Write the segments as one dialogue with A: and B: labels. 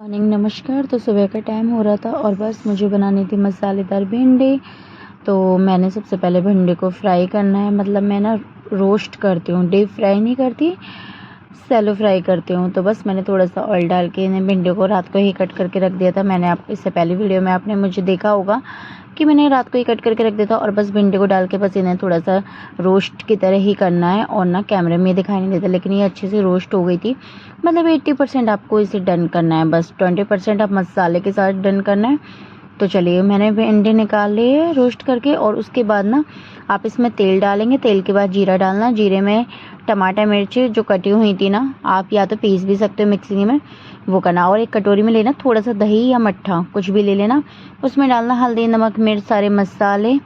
A: Morning, नमस्कार। तो सुबह का टाइम हो रहा था और बस मुझे बनानी थी मसालेदार भिंडी। तो मैंने सबसे पहले भिंडी को फ्राई करना है, मतलब मैं ना रोस्ट करती हूँ, डीप फ्राई नहीं करती, सैलो फ्राई करती हूँ। तो बस मैंने थोड़ा सा ऑयल डाल के इन्हें भिंडी को रात को ही कट करके रख दिया था। मैंने आप इससे पहले वीडियो में आपने मुझे देखा होगा कि मैंने रात को ही कट करके रख दिया था। और बस भिंडी को डाल के बस इन्हें थोड़ा सा रोस्ट की तरह ही करना है। और ना कैमरे में दिखाई नहीं देता, लेकिन ये अच्छे से रोस्ट हो गई थी। मतलब 80% आपको इसे डन करना है, बस 20% आप मसाले के साथ डन करना है। तो चलिए, मैंने भिंडी निकाल ली है रोस्ट करके। और उसके बाद ना आप इसमें तेल डालेंगे। तेल के बाद जीरा डालना। जीरे में टमाटर मिर्ची जो कटी हुई थी ना, आप या तो पीस भी सकते हो मिक्सी में, वो करना। और एक कटोरी में लेना थोड़ा सा दही या मट्ठा, कुछ भी ले लेना। उसमें डालना हल्दी, नमक, मिर्च, सारे मसाले,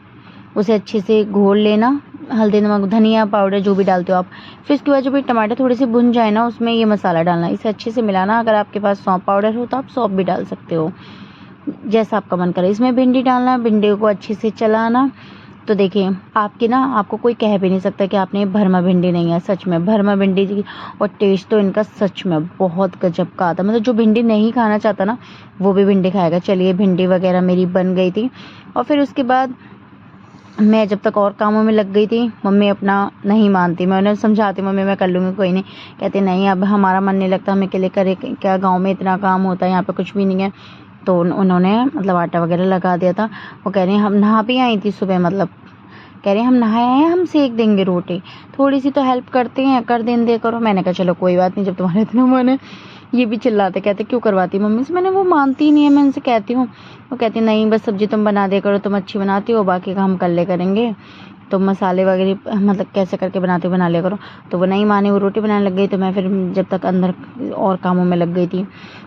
A: उसे अच्छे से घोल लेना। हल्दी, नमक, धनिया पाउडर जो भी डालते हो आप। फिर उसके बाद जब ये टमाटर थोड़े से भुन जाए ना, उसमें ये मसाला डालना। इसे अच्छे से मिलाना। अगर आपके पास सौंफ पाउडर हो तो आप सौंफ भी डाल सकते हो, जैसा आपका मन करे। इसमें भिंडी डालना, भिंडी को अच्छे से चलाना। तो देखिए, आपको कोई कह भी नहीं सकता कि आपने भरमा भिंडी नहीं है। सच में भरमा भिंडी जी। और टेस्ट तो इनका सच में बहुत गजब का आता है। मतलब जो भिंडी नहीं खाना चाहता ना, वो भी भिंडी खाएगा। चलिए, भिंडी वगैरह मेरी बन गई थी। और फिर उसके बाद मैं जब तक और कामों में लग गई थी, मम्मी अपना नहीं मानती। मैं उन्हें समझाती, मम्मी मैं कर लूँगी, कोई नहीं। कहते नहीं, अब हमारा मन नहीं लगता, हम अकेले करे क्या, गाँव में इतना काम होता है, यहाँ पे कुछ भी नहीं है। तो उन्होंने मतलब आटा वगैरह लगा दिया था। वो कह रही हैं हम नहा भी आई थी सुबह, मतलब कह रहे हैं हम नहाए आए हैं, हम सेक देंगे रोटी, थोड़ी सी तो हेल्प करते हैं, कर दें दे करो। मैंने कहा चलो कोई बात नहीं, जब तुम्हारे इतना मन है। ये भी चिल्लाते, कहते क्यों करवाती मम्मी से। मैंने, वो मानती ही नहीं है। मैं उनसे कहती हूँ, वो कहती नहीं बस सब्जी तुम बना दे करो, तुम अच्छी बनाती हो, बाकी का हम कर ले करेंगे, तो मसाले वगैरह मतलब कैसे करके बनाते बना लिया करो। तो वो नहीं मानी, वो रोटी बनाने लग गई। तो मैं फिर जब तक अंदर और कामों में लग गई थी।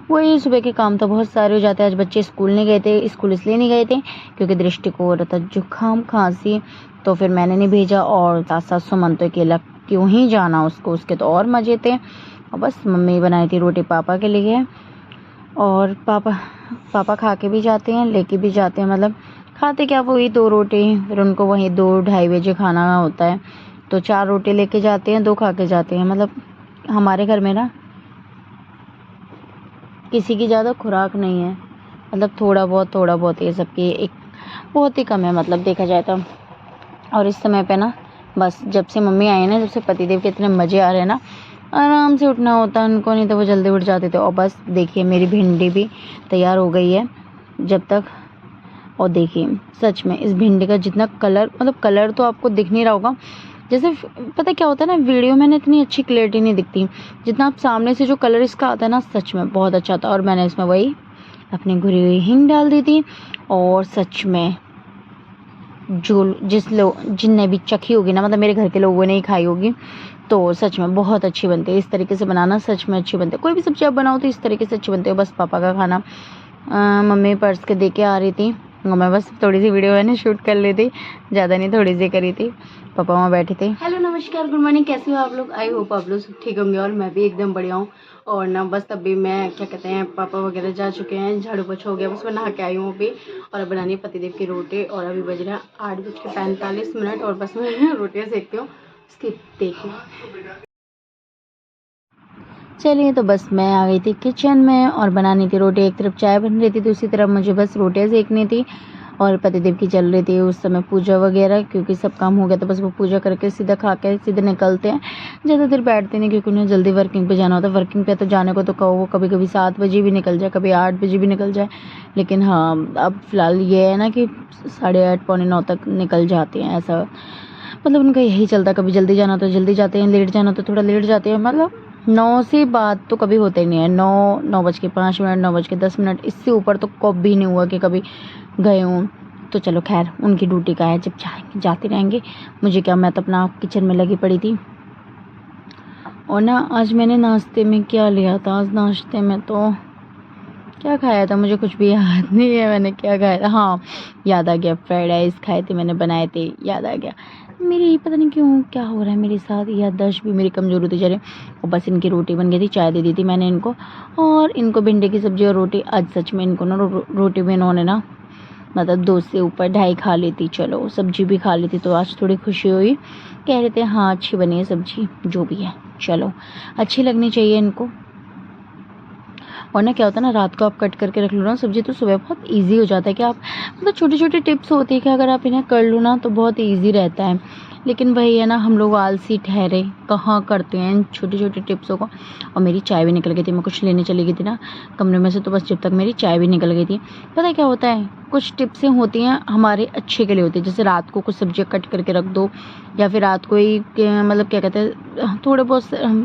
A: वही सुबह के काम तो बहुत सारे हो जाते हैं। आज बच्चे स्कूल नहीं गए थे। स्कूल इसलिए नहीं गए थे क्योंकि दृष्टि को हो रहा था जुकाम खांसी, तो फिर मैंने नहीं भेजा। और साथ साथ सुमन तो अकेला क्यों ही जाना उसको, उसके तो और मजे थे। और बस मम्मी बनाई थी रोटी पापा के लिए। और पापा खा के भी जाते हैं, लेके भी जाते हैं। मतलब खाते क्या, वही 2 रोटी, फिर उनको वहीं 2-2:30 बजे खाना होता है। तो 4 रोटी लेके जाते हैं, 2 खा के जाते हैं। मतलब हमारे घर में ना किसी की ज़्यादा खुराक नहीं है। मतलब थोड़ा बहुत ये सबकी एक बहुत ही कम है, मतलब देखा जाए तो। और इस समय पे ना बस जब से मम्मी आई है ना, जब से पतिदेव के इतने मज़े आ रहे हैं ना, आराम से उठना होता है उनको, नहीं तो वो जल्दी उठ जाते थे। और बस देखिए, मेरी भिंडी भी तैयार हो गई है जब तक। और देखिए, सच में इस भिंडी का जितना कलर, मतलब कलर तो आपको दिख नहीं रहा होगा, जैसे पता क्या होता है ना, वीडियो में ना इतनी अच्छी क्लैरिटी नहीं दिखती, जितना आप सामने से जो कलर इसका आता है ना, सच में बहुत अच्छा था। और मैंने इसमें वही अपनी घुरी हुई हींग डाल दी थी। और सच में जिनने भी चखी होगी ना, मतलब मेरे घर के लोगों ने ही खाई होगी, तो सच में बहुत अच्छी बनती है। इस तरीके से बनाना सच में अच्छी बनती है। कोई भी सब्जी आप बनाओ तो इस तरीके से अच्छी बनती है। बस पापा का खाना मम्मी पर्स के दे के आ रही थी, और मैं बस थोड़ी सी वीडियो मैंने शूट कर ली थी, ज़्यादा नहीं, थोड़ी सी करी थी। पापा वहाँ बैठे थे। हेलो, नमस्कार, गुड मॉर्निंग, कैसे हो आप लोग? आई होप आप लोग सब ठीक होंगे, और मैं भी एकदम बढ़िया हूँ। और ना बस अभी मैं क्या कहते हैं, पापा वगैरह जा चुके हैं, झाड़ू पोछा हो गया, बस मैं नहा के आई हूँ अभी। और अब बनानी है पतिदेव की रोटी। और अभी बज रहा है 8:45, और बस मैं रोटियाँ सेकती हूँ, उसकी देखिए। चलिए, तो बस मैं आ गई थी किचन में और बनानी थी रोटी। एक तरफ चाय बन रही थी, दूसरी तरफ मुझे बस रोटियाँ सेकनी थी। और पतिदेव की चल रही थी उस समय पूजा वगैरह, क्योंकि सब काम हो गया तो बस वो पूजा करके सीधा खा के सीधे निकलते हैं। ज़्यादा देर बैठते नहीं, क्योंकि उन्हें जल्दी वर्किंग पे जाना होता है। वर्किंग पे तो जाने को तो कहो, वो कभी कभी 7 बजे भी निकल जाए, कभी 8 बजे भी निकल जाए। लेकिन हाँ, अब फ़िलहाल ये है ना कि 8:30 पौने 9 तक निकल जाते हैं। ऐसा मतलब उनका यही चलता है। कभी जल्दी जाना तो जल्दी जाते हैं, लेट जाना तो थोड़ा लेट जाते हैं। मतलब 9 से बाद तो कभी होता ही नहीं है। 9:05, 9:10, इससे ऊपर तो कभी नहीं हुआ कि कभी गए हूँ। तो चलो खैर, उनकी ड्यूटी का है, जब जाएंगे जाते रहेंगे। मुझे क्या, मैं तो अपना किचन में लगी पड़ी थी। और ना आज मैंने नाश्ते में क्या लिया था, आज नाश्ते में तो क्या खाया था मुझे कुछ भी याद नहीं है, मैंने क्या खाया था। हाँ, याद आ गया, फ्राइड राइस खाए थे मैंने, बनाए थे, याद आ गया। मेरी पता नहीं क्यों क्या हो रहा है मेरे साथ, याददाश्त भी मेरी कमज़ोर होती जा रही है। और बस इनकी रोटी बन गई थी, चाय दे दी थी मैंने इनको। और इनको भिंडी की सब्ज़ी और रोटी, आज सच में इनको ना रोटी भी इन्होंने ना मतलब 2 से ऊपर 2.5 खा ली थी। चलो, सब्जी भी खा ली थी, तो आज थोड़ी खुशी हुई। कह रहे थे हाँ अच्छी बनी है सब्जी, जो भी है चलो अच्छी लगनी चाहिए इनको। और ना क्या होता है ना, रात को आप कट करके रख लो ना सब्जी, तो सुबह बहुत ईजी हो जाता है कि आप मतलब छोटी छोटी टिप्स होती है कि अगर आप इन्हें कर लो ना तो बहुत ईजी रहता है। लेकिन वही है ना, हम लोग आलसी ठहरे, कहाँ करते हैं इन छोटी छोटी टिप्सों को। और मेरी चाय भी निकल गई थी, मैं कुछ लेने चली गई थी ना कमरे में से, तो बस जब तक मेरी चाय भी निकल गई थी। पता है क्या होता है, कुछ टिप्सें होती हैं हमारे अच्छे के लिए होती है। जैसे रात को कुछ सब्जियां कट करके रख दो, या फिर रात को ही मतलब क्या कहते हैं, थोड़े बहुत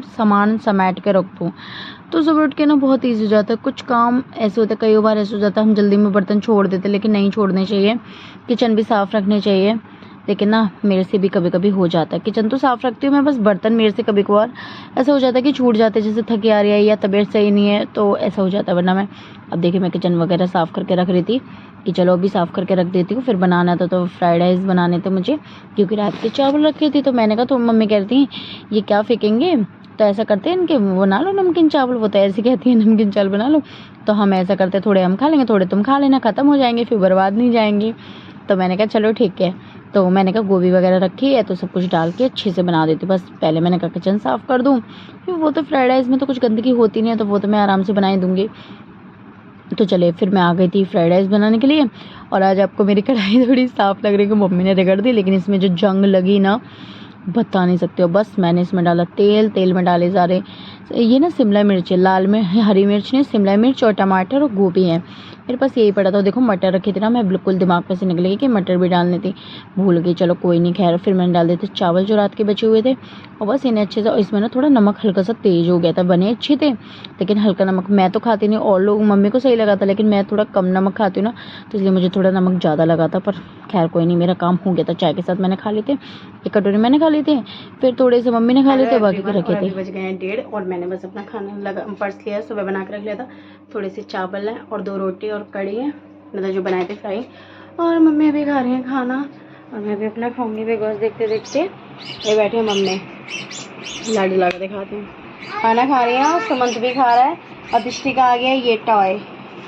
A: सामान समेट के रख दो, तो सुबह उठ के ना बहुत ईजी हो जाता है। कुछ काम ऐसे होते हैं, कई बार ऐसे हो जाता है हम जल्दी में बर्तन छोड़ देते, लेकिन नहीं छोड़ने चाहिए। किचन भी साफ़ रखने चाहिए, लेकिन ना मेरे से भी कभी कभी हो जाता है। किचन तो साफ़ रखती हूँ मैं, बस बर्तन मेरे से कभी कभार ऐसा हो जाता है कि छूट जाते हैं, जैसे थकी आ रही है या तबीयत सही नहीं है तो ऐसा हो जाता है। वरना मैं अब देखिए मैं किचन वगैरह साफ़ करके रख रही थी कि चलो अभी साफ़ करके रख देती हूँ। फिर बनाना था तो फ्राइड राइस बनाने थे मुझे, क्योंकि रात के चावल रखे थे। तो मैंने कहा, तो मम्मी कह रही थी ये क्या फेंकेंगे, तो ऐसा करते हैं इनके बना लो नमकीन चावल। वो तो ऐसी कहती है नमकीन चावल बना लो, तो हम ऐसा करते थोड़े हम खा लेंगे, थोड़े तुम खा लेना, ख़त्म हो जाएंगे, फिर बर्बाद नहीं जाएंगे। तो मैंने कहा चलो ठीक है। तो मैंने कहा गोभी वगैरह रखी है तो सब कुछ डाल के अच्छे से बना देती हूँ। बस पहले मैंने कहा किचन साफ़ कर दूँ, फिर वो तो फ्राइड राइस में तो कुछ गंदगी होती नहीं है, तो वो तो मैं आराम से बना ही दूँगी। तो चलिए फिर मैं आ गई थी फ्राइड राइस बनाने के लिए। और आज आपको मेरी कढ़ाई थोड़ी साफ़ लग रही है कि मम्मी ने रगड़ दी, लेकिन इसमें जो जंग लगी ना बता नहीं सकते हो। बस मैंने इसमें डाला तेल, तेल में डाले सारे ये ना शिमला मिर्च है, लाल मिर्च, हरी मिर्च नहीं, शिमला मिर्च और टमाटर और गोभी है। मेरे पास यही पड़ा था। देखो मटर रखी थी ना, मैं बिल्कुल दिमाग में से निकल गई कि मटर भी डालनी थी, भूल गई। चलो कोई नहीं, खैर फिर मैंने डाल दिए थे चावल जो रात के बचे हुए थे, और बस इन्हें अच्छे से। और इसमें ना थोड़ा नमक हल्का सा तेज़ हो गया था, बने अच्छे थे लेकिन हल्का नमक, मैं तो खाती नहीं, और लोग मम्मी को सही लगा था, लेकिन मैं थोड़ा कम नमक खाती हूँ ना, तो इसलिए मुझे थोड़ा नमक ज़्यादा लगा था। पर खैर कोई नहीं, मेरा काम हो गया था। चाय के साथ मैंने खा लिए थे, एक कटोरी मैंने खा लिए थे, फिर थोड़े से मम्मी ने खा लिए थे, बाकी के रखे थे। बज गए हैं 1:30 और मैंने बस अपना खाना लगा पर्स लिया, सुबह बना के रख लिया था। थोड़े से चावल हैं और 2 रोटी और कड़ी है, मतलब जो बनाए थे फ्राई। और मम्मी अभी खा रही हैं खाना, और मैं भी अपना खाऊंगी। बिकॉज देखते देखते ये बैठी है मम्मी, लाडू ला के दिखाती हूँ। खाना खा रही है, सुमंत भी खा रहा है, और दृष्टि का आ गया ये टॉय,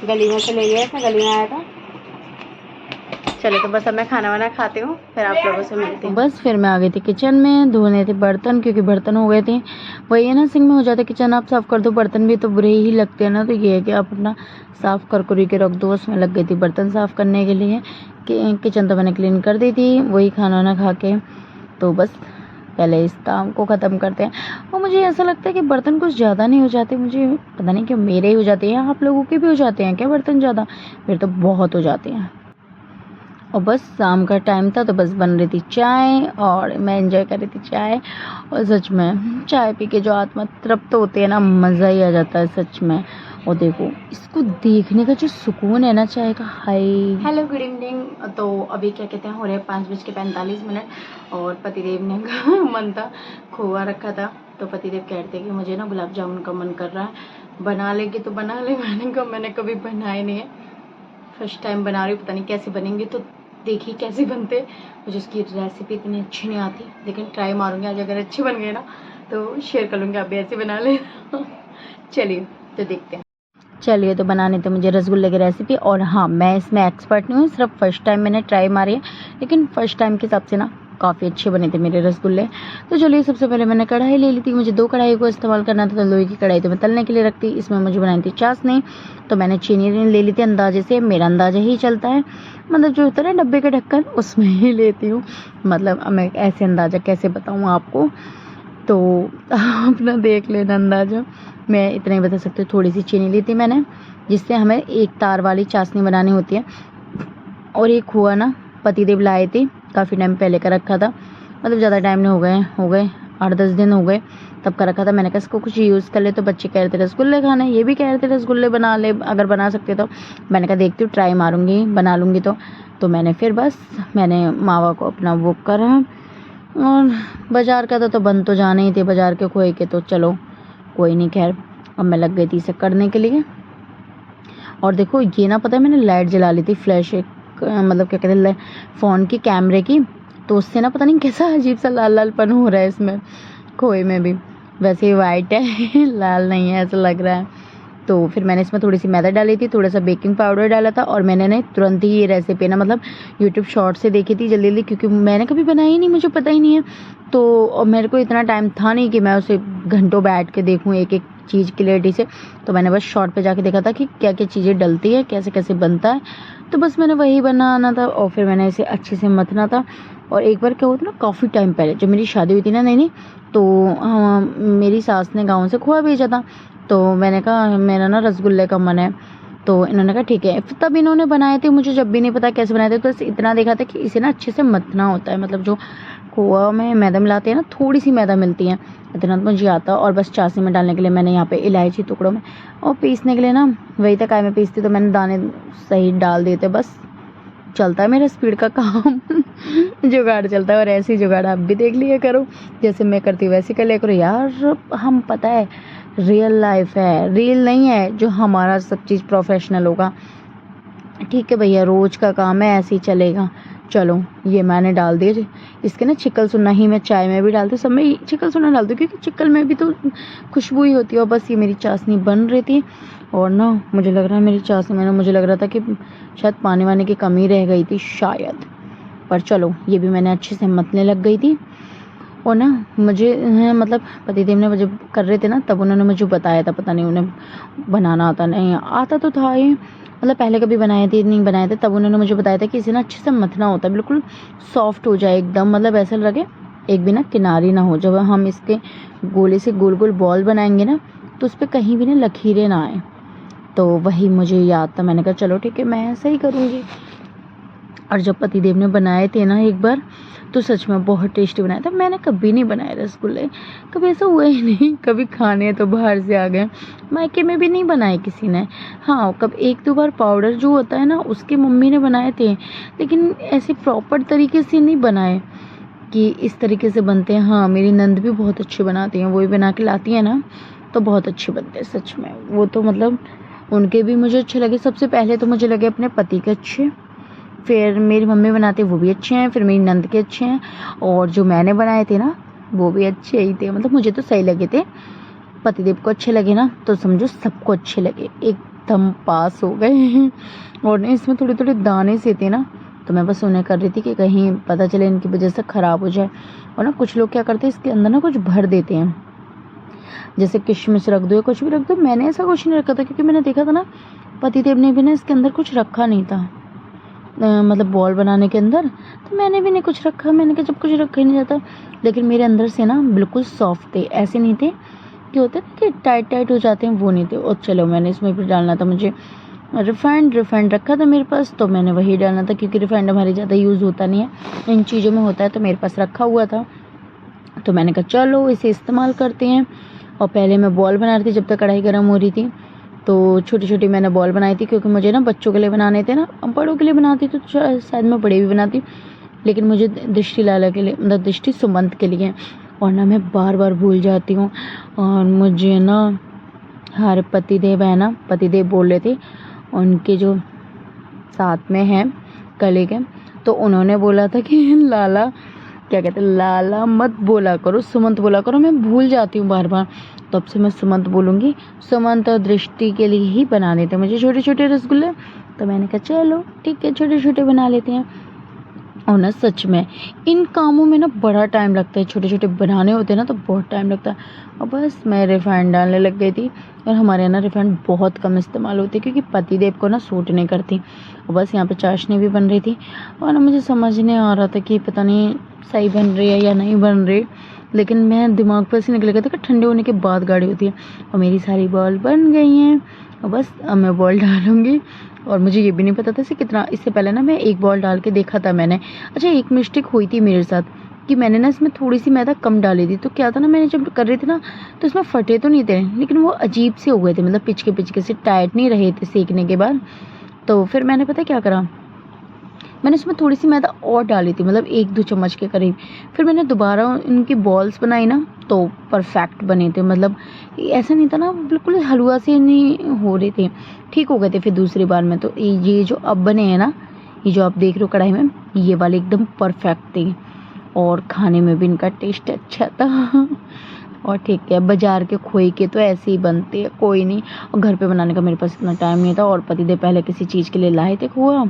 A: गली में से ले लिया, इसने गली में आया था। चलो तो बस अब मैं खाना वाना खाती हूँ, फिर आप लोगों से मिलती हूँ। बस फिर मैं आ गई थी किचन में, धोने थे बर्तन, क्योंकि बर्तन हो गए थे। वही है ना, सिंक में हो जाता है, किचन आप साफ़ कर दो, बर्तन भी तो बुरे ही लगते हैं ना। तो ये है कि आप अपना साफ़ कर के रख दो। उसमें लग गई थी बर्तन साफ़ करने के लिए, किचन तो मैंने क्लीन कर दी थी। वही खाना वाना खा के तो बस पहले इस काम को ख़त्म करते हैं। और मुझे ऐसा लगता है कि बर्तन कुछ ज़्यादा नहीं हो जाते, मुझे पता नहीं क्यों, मेरे ही हो जाते हैं। आप लोगों के भी हो जाते हैं क्या बर्तन ज़्यादा? मेरे तो बहुत हो जाते हैं। और बस शाम का टाइम था, तो बस बन रही थी चाय, और मैं एंजॉय कर रही थी चाय। और सच में चाय पी के जो आत्मा तृप्त होती है ना, मज़ा ही आ जाता है सच में। और देखो इसको देखने का जो सुकून है ना चाय का, हाय। Hello good evening. तो अभी क्या कहते हैं, हो रहे हैं 5:45, और पतिदेव ने मन था खोआ रखा था, तो पतिदेव कहते कि मुझे ना गुलाब जामुन का मन कर रहा है, बना लेगी तो बना ले। मैंने कभी बनाए नहीं है, फर्स्ट टाइम बना रही हूँ, पता नहीं कैसे बनेंगे, तो देखिए कैसे बनते। मुझे उसकी रेसिपी इतनी अच्छी नहीं आती, लेकिन ट्राई मारूंगी आज। अगर अच्छे बन गए ना तो शेयर कर लूँगी, आप भी ऐसे बना ले। चलिए तो देखते हैं। चलिए तो बनाने थे मुझे रसगुल्ले की रेसिपी, और हाँ मैं इसमें एक्सपर्ट नहीं हूँ, सिर्फ फर्स्ट टाइम मैंने ट्राई मारी है, लेकिन फर्स्ट टाइम के हिसाब से ना काफ़ी अच्छे बने थे मेरे रसगुल्ले। तो चलिए सबसे पहले मैंने कढ़ाई ले ली थी, मुझे 2 कढ़ाई को इस्तेमाल करना था, तो लोहे की कढ़ाई तो मैं तलने के लिए रखती। इसमें मुझे बनाई थी चाशनी, तो मैंने चीनी ले ली थी अंदाजे से, मेरा अंदाजा ही चलता है, मतलब जो होता है ना डब्बे के ढक्कन, उसमें ही लेती हूँ। मतलब अब मैं ऐसे अंदाज़ा कैसे बताऊँ आपको, तो अपना देख लेना अंदाज़ा। मैं इतना ही बता सकती हूँ, थोड़ी सी चीनी ली थी मैंने, जिससे हमें एक तार वाली चाशनी बनानी होती है। और एक हुआ ना पतिदेव लाए थे, काफ़ी टाइम पहले का रखा था, मतलब ज़्यादा टाइम नहीं, हो गए 8-10 दिन हो गए तब का रखा था। मैंने कहा इसको कुछ यूज़ कर ले, तो बच्चे कह रहे थे रसगुल्ले खाने, ये भी कह रहे थे रसगुल्ले बना ले, अगर बना सकते तो। मैंने कहा देखती हूँ, ट्राई मारूंगी, बना लूँगी। तो मैंने फिर बस मैंने मावा को अपना वो करा, और बाज़ार का तो बंद तो जाने ही थे, बाज़ार के खोए के, तो चलो कोई नहीं। खैर अब मैं लग गई थी इसे करने के लिए। और देखो ये ना, पता है मैंने लाइट जला ली थी, फ्लैश, मतलब क्या कहते हैं फ़ोन की कैमरे की, तो उससे ना पता नहीं कैसा अजीब सा लाल लालपन हो रहा है इसमें, खोए में भी। वैसे ही वाइट है लाल नहीं है ऐसा लग रहा है। तो फिर मैंने इसमें थोड़ी सी मैदा डाली थी, थोड़ा सा बेकिंग पाउडर डाला था, और मैंने ना तुरंत ही ये रेसिपी ना मतलब यूट्यूब शॉर्ट से देखी थी जल्दी जल्दी, क्योंकि मैंने कभी बनाई ही नहीं, मुझे पता ही नहीं है। तो और मेरे को इतना टाइम था नहीं कि मैं उसे घंटों बैठ के देखूँ एक एक चीज़ क्लियरिटी से। तो मैंने बस शॉर्ट पे जाके देखा था कि क्या क्या चीज़ें डलती है, कैसे कैसे बनता है। तो बस मैंने वही बनाना था और फिर मैंने इसे अच्छे से मथना था। और एक बार क्या हुआ था ना, काफ़ी टाइम पहले जब मेरी शादी हुई थी ना, नहीं तो मेरी सास ने गाँव से खोआ भेजा था। तो मैंने कहा मेरा ना रसगुल्ले का मन है। तो इन्होंने कहा ठीक है। तब इन्होंने बनाए थे, मुझे जब भी नहीं पता कैसे बनाए थे, तो बस इतना देखा था कि इसे ना अच्छे से मथना होता है, मतलब जो खोआ में मैदा मिलाते हैं ना, थोड़ी सी मैदा मिलती है, इतना तो मुझे आता। और बस चाशनी में डालने के लिए मैंने यहाँ पे इलायची टुकड़ों में, और पीसने के लिए ना वही तक काय में पीसती, तो मैंने दाने सही डाल दिए थे। बस चलता है मेरा स्पीड का काम जुगाड़ चलता है। और ऐसी जुगाड़ आप भी देख लिया करो, जैसे मैं करती हूँ वैसे कर लिया करो यार। हम पता है रियल लाइफ है, रियल नहीं है जो हमारा सब चीज़ प्रोफेशनल होगा। ठीक है भैया, रोज़ का काम है, ऐसे ही चलेगा। चलो ये मैंने डाल दिए। इसके ना चिकल सुना ही मैं चाय में भी डालती हूँ, सब में चिकल सुना डालती हूँ, क्योंकि चिकल में भी तो खुशबू ही होती है। और बस ये मेरी चाशनी बन रही थी, और ना मुझे लग रहा है मेरी चाशनी में ना, मुझे लग रहा था कि शायद पानी वानी की कमी रह गई थी शायद। पर चलो ये भी मैंने अच्छे से मतने लग गई थी। और ना मुझे मतलब पतिदेव ने जब कर रहे थे ना, तब उन्होंने मुझे बताया था, पता नहीं उन्हें बनाना आता नहीं आता तो था ही, मतलब पहले कभी बनाए थे नहीं बनाए थे, तब उन्होंने मुझे बताया था कि इसे ना अच्छे से मथना होता है, बिल्कुल सॉफ्ट हो जाए एकदम, मतलब ऐसा लगे एक भी ना किनारी ना हो। जब हम इसके गोले से गोल गोल बॉल बनाएंगे ना, तो उस पर कहीं भी ना लकीरें ना आए। तो वही मुझे याद था, मैंने कहा चलो ठीक है मैं ऐसा ही करूँगी। और जब पतिदेव ने बनाए थे ना एक बार, तो सच में बहुत टेस्टी बनाया था। मैंने कभी नहीं बनाए रसगुल्ले, कभी ऐसा हुआ ही नहीं। कभी खाने तो बाहर से आ गए, मायके में भी नहीं बनाए किसी ने। हाँ, कब एक दो बार पाउडर जो होता है ना, उसकी मम्मी ने बनाए थे, लेकिन ऐसे प्रॉपर तरीके से नहीं बनाए कि इस तरीके से बनते हैं। हाँ, मेरी नंद भी बहुत अच्छे बनाती हैं, वो भी बना के लाती हैं ना, तो बहुत अच्छे बनते हैं सच में। वो तो मतलब उनके भी मुझे अच्छे लगे। सबसे पहले तो मुझे लगे अपने पति के अच्छे, फिर मेरी मम्मी बनाते वो भी अच्छे हैं, फिर मेरी नंद के अच्छे हैं, और जो मैंने बनाए थे ना वो भी अच्छे ही थे। मतलब मुझे तो सही लगे थे, पतिदेव को अच्छे लगे ना, तो समझो सबको अच्छे लगे, एकदम पास हो गए। और ना इसमें थोड़े थोड़े दाने से थे ना, तो मैं बस उन्हें कर रही थी कि कहीं पता चले इनकी वजह से ख़राब हो जाए। और ना कुछ लोग क्या करते हैं, इसके अंदर ना कुछ भर देते हैं, जैसे किशमिश रख दो या कुछ भी रख दो। मैंने ऐसा कुछ नहीं रखा था, क्योंकि मैंने देखा था ना पतिदेव ने भी ना इसके अंदर कुछ रखा नहीं था, मतलब बॉल बनाने के अंदर, तो मैंने भी नहीं कुछ रखा। मैंने कहा जब कुछ रखा ही नहीं जाता। लेकिन मेरे अंदर से ना बिल्कुल सॉफ्ट थे, ऐसे नहीं थे कि होते ना कि टाइट टाइट हो जाते हैं, वो नहीं थे। और चलो मैंने इसमें भी डालना था, मुझे रिफाइंड रखा था मेरे पास, तो मैंने वही डालना था, क्योंकि रिफाइंड हमारे ज़्यादा यूज़ होता नहीं है, इन चीज़ों में होता है, तो मेरे पास रखा हुआ था। तो मैंने कहा चलो इसे इस्तेमाल करते हैं। और पहले मैं बॉल बना रही थी जब तक कढ़ाई गर्म हो रही थी, तो छोटी छोटी मैंने बॉल बनाई थी, क्योंकि मुझे ना बच्चों के लिए बनाने थे ना, बड़ों के लिए बनाती तो शायद मैं बड़े भी बनाती, लेकिन मुझे दृष्टि लाला के लिए, मतलब दृष्टि सुमंत के लिए। और ना मैं बार बार भूल जाती हूँ। और मुझे ना हमारे पतिदेव है ना, पतिदेव बोल रहे थे, उनके जो साथ में हैं कले के, तो उन्होंने बोला था कि लाला क्या कहते हैं, लाला मत बोला करो, सुमंत बोला करो। मैं भूल जाती हूँ बार बार, तब से मैं सुमंत बोलूँगी। सुमंत और दृष्टि के लिए ही बनाने थे मुझे छोटे छोटे रसगुल्ले, तो मैंने कहा चलो ठीक है छोटे छोटे बना लेते हैं। और ना सच में इन कामों में ना बड़ा टाइम लगता है, छोटे छोटे बनाने होते हैं ना तो बहुत टाइम लगता है। और बस मैं रिफाइंड डालने लग गई थी, और हमारे यहाँ ना रिफाइंड बहुत कम इस्तेमाल होती है, क्योंकि पतिदेव को ना सूट नहीं करती। और बस यहाँ पे चाशनी भी बन रही थी, और ना मुझे समझ नहीं आ रहा था कि पता नहीं सही बन रही है या नहीं बन रही, लेकिन मैं दिमाग पर से निकल गया था कि ठंडे होने के बाद गाढ़ी होती है। और मेरी सारी बॉल बन गई हैं, और बस अब मैं बॉल डालूँगी। और मुझे ये भी नहीं पता था इसे कितना, इससे पहले ना मैं एक बॉल डाल के देखा था मैंने। अच्छा, एक मिस्टेक हुई थी मेरे साथ कि मैंने ना इसमें थोड़ी सी मैदा कम डाली थी। तो क्या था ना, मैंने जब कर रही थी ना, तो इसमें फटे तो नहीं थे, लेकिन वो अजीब से हो गए थे, मतलब पिचके से टाइट नहीं रहे थे सेकने के बाद। तो फिर मैंने पता क्या करा, मैंने इसमें थोड़ी सी मैदा और डाली थी, मतलब 1-2 चम्मच के करीब। फिर मैंने दोबारा इनकी बॉल्स बनाई ना, तो परफेक्ट बने थे, मतलब ऐसा नहीं था ना बिल्कुल हलवा से नहीं हो रहे थे, ठीक हो गए थे फिर दूसरी बार में। तो ये जो अब बने हैं ना, ये जो आप देख रहे हो कढ़ाई में, ये वाले एकदम परफेक्ट थे, और खाने में भी इनका टेस्ट अच्छा था। और ठीक है, बाज़ार के खोए के तो ऐसे ही बनते हैं, कोई नहीं। और घर पे बनाने का मेरे पास इतना टाइम नहीं था, और पतिदेव पहले किसी चीज़ के लिए लाए थे खोआ,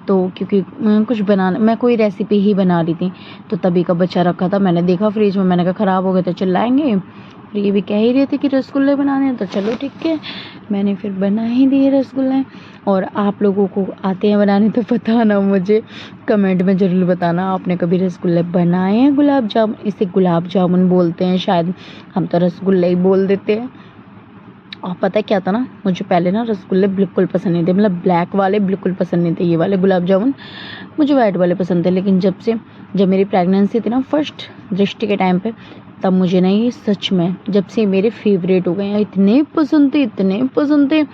A: तो क्योंकि कुछ बनाना, मैं कोई रेसिपी ही बना रही थी, तो तभी का बचा रखा था। मैंने देखा फ्रिज में, मैंने कहा ख़राब हो गए तो चिल्लाएंगे, फिर ये भी कह ही रहे थे कि रसगुल्ले बनाने हैं, तो चलो ठीक है, मैंने फिर बना ही दिए रसगुल्ले। और आप लोगों को आते हैं बनाने तो बताना, मुझे कमेंट में ज़रूर बताना, आपने कभी रसगुल्ले बनाए हैं। गुलाब जामुन, इसे गुलाब जामुन बोलते हैं शायद, हम तो रसगुल्ले ही बोल देते हैं। और पता है क्या था ना, मुझे पहले ना रसगुल्ले बिल्कुल पसंद नहीं थे, मतलब ब्लैक वाले बिल्कुल पसंद नहीं थे, ये वाले गुलाब जामुन मुझे वाइट वाले पसंद थे। लेकिन जब मेरी प्रेगनेंसी थी ना, फर्स्ट दृष्टि के टाइम पे, तब मुझे ना ये सच में जब से मेरे फेवरेट हो गए हैं। इतने पसंद थे, इतने पसंद थे,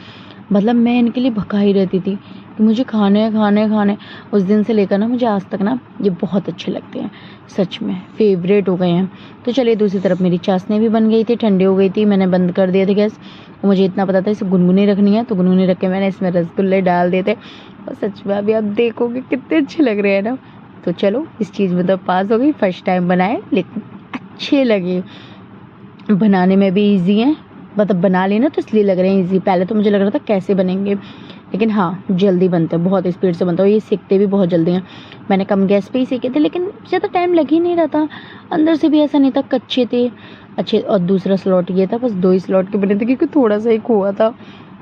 A: मतलब मैं इनके लिए भगा ही रहती थी कि मुझे खाने खाने खाने। उस दिन से लेकर ना मुझे आज तक ना ये बहुत अच्छे लगते हैं, सच में फेवरेट हो गए हैं। तो चलिए, दूसरी तरफ मेरी चाशनी भी बन गई थी, ठंडी हो गई थी, मैंने बंद कर दिया था गैस। मुझे इतना पता था इसे गुनगुनी रखनी है, तो गुनगुनी रख के मैंने इसमें रसगुल्ले डाल दिए थे, और सच में अभी आप देखोगे कितने अच्छे लग रहे हैं ना। तो चलो, इस चीज़ में तो पास हो गई, फर्स्ट टाइम बनाए, लेकिन अच्छे लगे, बनाने में भी ईजी हैं, मतलब बना लेना तो इसलिए लग रहे हैं ईजी। पहले तो मुझे लग रहा था कैसे बनेंगे, लेकिन हाँ जल्दी बनते हैं, बहुत स्पीड से बनता है, ये सीखते भी बहुत जल्दी हैं। मैंने कम गैस पे ही सीखे थे, लेकिन ज़्यादा टाइम लग ही नहीं रहा था, अंदर से भी ऐसा नहीं था कच्चे थे, अच्छे। और दूसरा स्लॉट ये था, बस 2 ही स्लॉट के बने थे, क्योंकि थोड़ा सा ही खोआ था,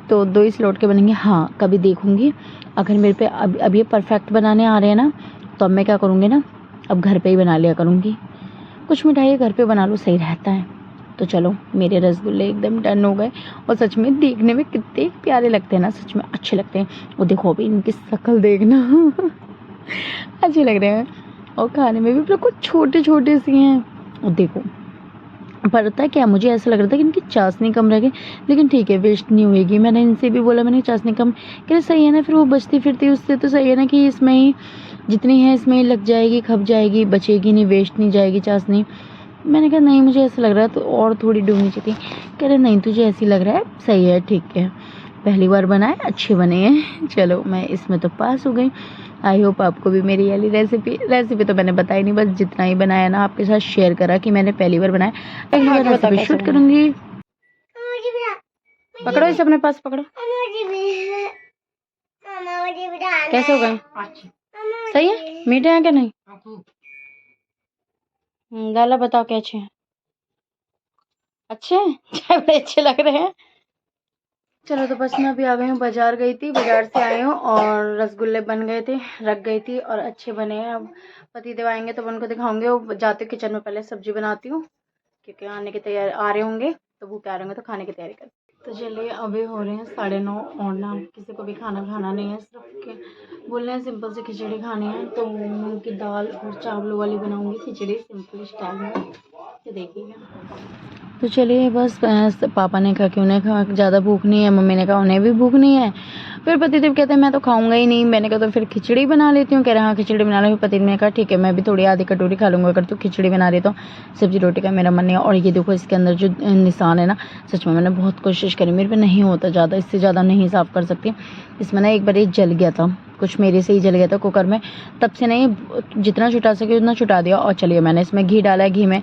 A: तो 2 ही स्लॉट के बनेंगे। हाँ, कभी देखूंगी अगर मेरे पे अब ये परफेक्ट बनाने आ रहे हैं ना, तो अब मैं क्या करूँगी ना, अब घर पे ही बना लिया करूँगी। कुछ मिठाई घर पे बना लो, सही रहता है। तो चलो, मेरे रसगुल्ले एकदम डन हो गए, और सच में देखने में कितने प्यारे लगते हैं ना, सच में अच्छे लगते हैं। वो देखो अभी इनकी शक्ल देखना अच्छे लग रहे हैं, और खाने में भी बिल्कुल छोटे छोटे से हैं। और देखो, पता है क्या, मुझे ऐसा लग रहा था कि इनकी चाशनी कम रह गई, लेकिन ठीक है, वेस्ट नहीं होएगी। मैंने इनसे भी बोला, मैंने चाशनी कम, कह रहे सही है ना, फिर वो बचती फिरती उससे तो सही है ना, कि इसमें ही जितनी है इसमें ही लग जाएगी, खप जाएगी, बचेगी नहीं, वेस्ट नहीं जाएगी चाशनी। मैंने कहा नहीं, मुझे ऐसा लग रहा है तो और थोड़ी डूबनी चाहिए थी। कह रहे नहीं, तुझे ऐसी लग रहा है, सही है, ठीक है, पहली बार बनाए, अच्छे बने हैं। चलो, मैं इसमें तो पास हो गई। आई होप आपको भी मेरी वाली रेसिपी तो मैंने बताई नहीं, बस जितना ही बनाया ना आपके साथ शेयर करा कि मैंने पहली बार बनाया। अगली बार रेसिपी शूट करूँगी। पकड़ो इसे अपने पास, पकड़ो। कैसे हो गए? सही है, मीठे हैं क्या नहीं? दाला बताओ क्या अच्छे हैं? अच्छे हैं, चाय बड़े अच्छे लग रहे हैं। चलो, तो बस मैं अभी आ गई हूँ, बाजार गई थी, बाजार से आई हूँ, और रसगुल्ले बन गए थे, रख गई थी, और अच्छे बने हैं। अब पतिदेव आएंगे तो उनको दिखाऊंगे। वो जाते किचन में पहले सब्जी बनाती हूँ, क्योंकि आने की तैयारी, आ रहे होंगे तो वो क्या रहेंगे, तो खाने की तैयारी कर। तो चलिए, अभी हो रहे हैं 9:30, और ना किसी को भी खाना खाना नहीं है, सिर्फ बोल रहे हैं सिंपल से खिचड़ी खानी है, तो मूंग की दाल और चावलों वाली बनाऊंगी खिचड़ी, सिंपल स्टाइल में, तो देखिएगा। तो चलिए, बस पापा ने कहा कि उन्हें ज़्यादा भूख नहीं है, मम्मी ने कहा उन्हें भी भूख नहीं है। फिर पतिदेव कहते हैं मैं तो खाऊंगा ही नहीं। मैंने कहा तो फिर खिचड़ी बना लेती हूँ। कह रहे हाँ खिचड़ी बना लो। फिर पतिदेव ने कहा ठीक है, मैं भी थोड़ी आधी कटोरी खा लूँगा अगर तू खिचड़ी बना रही तो, सब्जी रोटी का मेरा मन नहीं है। और ये देखो इसके अंदर जो निशान है ना, सच में मैंने बहुत कोशिश करी, मेरे पे नहीं होता ज़्यादा, इससे ज़्यादा नहीं साफ़ कर सकती। इसमें ना एक बार ये जल गया था, कुछ मेरे से ही जल गया था कुकर में, तब से नहीं, जितना छुटा सके उतना छुटा दिया। और चलिए, मैंने इसमें घी डाला है, घी में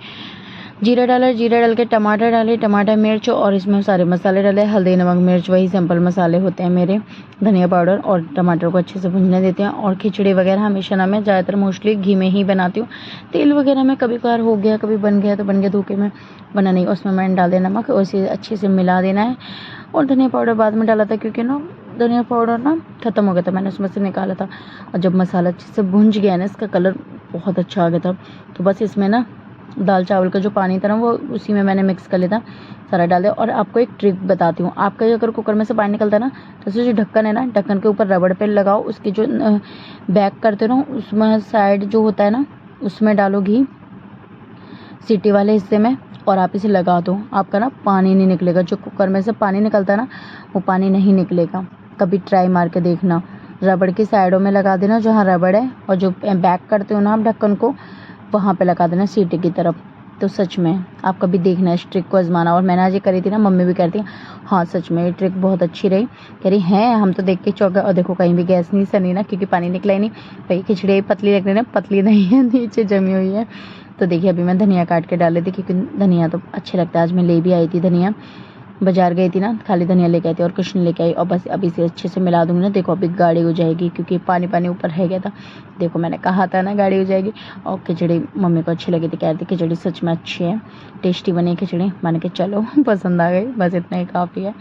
A: जीरा डाला, जीरा डाल के टमाटर डाले, टमाटर मिर्च, और इसमें सारे मसाले डाले, हल्दी नमक मिर्च, वही सिंपल मसाले होते हैं मेरे, धनिया पाउडर, और टमाटर को अच्छे से भूनने देते हैं। और खिचड़ी वगैरह हमेशा ना मैं ज़्यादातर मोस्टली घी में ही बनाती हूँ। तेल वगैरह में कभी कभार हो गया, कभी बन गया तो बन गया, धोखे में बना नहीं, उसमें मैंने डाल दिया नमक, और इसे अच्छे से मिला देना है। और धनिया पाउडर बाद में डाला था, क्योंकि ना धनिया पाउडर ना ख़त्म हो गया था, मैंने उसमें से निकाला था। और जब मसाला अच्छे से भुंज गया ना, इसका कलर बहुत अच्छा आ गया था, तो बस इसमें ना दाल चावल का जो पानी था ना, वो उसी में मैंने मिक्स कर लिया था, सारा डाल दिया। और आपको एक ट्रिक बताती हूँ, आपका अगर कुकर में से पानी निकलता है ना, तो उससे जो ढक्कन है ना, ढक्कन के ऊपर रबड़ पे लगाओ, उसकी जो बैक करते हो ना, उसमें साइड जो होता है ना, उसमें डालो घी सीटी वाले हिस्से में, और आप इसे लगा दो, आपका ना पानी नहीं निकलेगा। जो कुकर में से पानी निकलता है ना, वो पानी नहीं निकलेगा। कभी ट्राई मार के देखना, रबड़ की साइडों में लगा देना जहाँ रबड़ है, और जो बैक करते हो ना आप ढक्कन को, वहाँ पे लगा देना सीटी की तरफ, तो सच में आप कभी देखना इस ट्रिक को आजमाना। और मैंने आज ये करी थी ना, मम्मी भी कहती है हाँ सच में ये ट्रिक बहुत अच्छी रही। कह रही हैं हम तो देख के चौंक गए। और देखो कहीं भी गैस नहीं सनी ना, क्योंकि पानी निकला ही नहीं। भाई खिचड़ी पतली लग रही है ना, पतली नहीं है, नीचे जमी हुई है। तो देखिए अभी मैं धनिया काट के डाल दी थी, क्योंकि धनिया तो अच्छे लगता है। आज मैं ले भी आई थी धनिया, बाजार गई थी ना, खाली धनिया लेके आई थी और कुछ नहीं लेके आई। और बस अभी से अच्छे से मिला दूंगी ना। देखो अभी गाढ़ी हो जाएगी, क्योंकि पानी पानी ऊपर रह गया था। देखो मैंने कहा था ना गाढ़ी हो जाएगी। और खिचड़ी मम्मी को अच्छी लगी थी, कह रही थी खिचड़ी सच में अच्छी है, टेस्टी बनी खिचड़ी। मैंने कहा चलो पसंद आ गई, बस इतना ही काफ़ी है।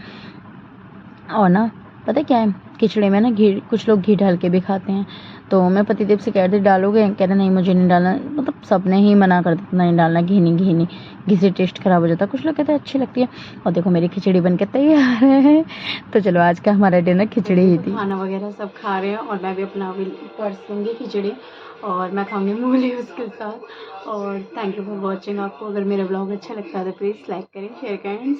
A: और ना पता क्या है, खिचड़ी में ना घी, कुछ लोग घी डाल के भी खाते हैं। तो मैं पतिदेव से कह रही थी डालोगे, कह रहे नहीं मुझे नहीं डालना। मतलब सबने ही मना कर दिया नहीं डालना, घी नहीं घी नहीं, घी से टेस्ट खराब हो जाता है। कुछ लोग कहते हैं अच्छी लगती है। और देखो मेरी खिचड़ी बन के तैयार है। तो चलो आज का हमारा डिनर खिचड़ी ही थी। खाना वगैरह सब खा रहे हैं और मैं भी अपना अभी परस लूँगी खिचड़ी, और मैं खाऊंगी मूली उसके साथ। और थैंक यू फॉर वॉचिंग। आपको अगर मेरा ब्लॉग अच्छा लगता है तो प्लीज़ लाइक करें, शेयर करें एंड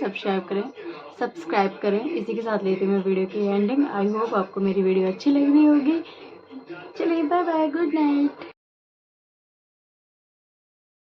A: सब्सक्राइब करें। इसी के साथ लेती हूँ मैं वीडियो की एंडिंग। आई होप आपको मेरी वीडियो अच्छी लग रही होगी। चलिए बाय बाय, गुड नाइट।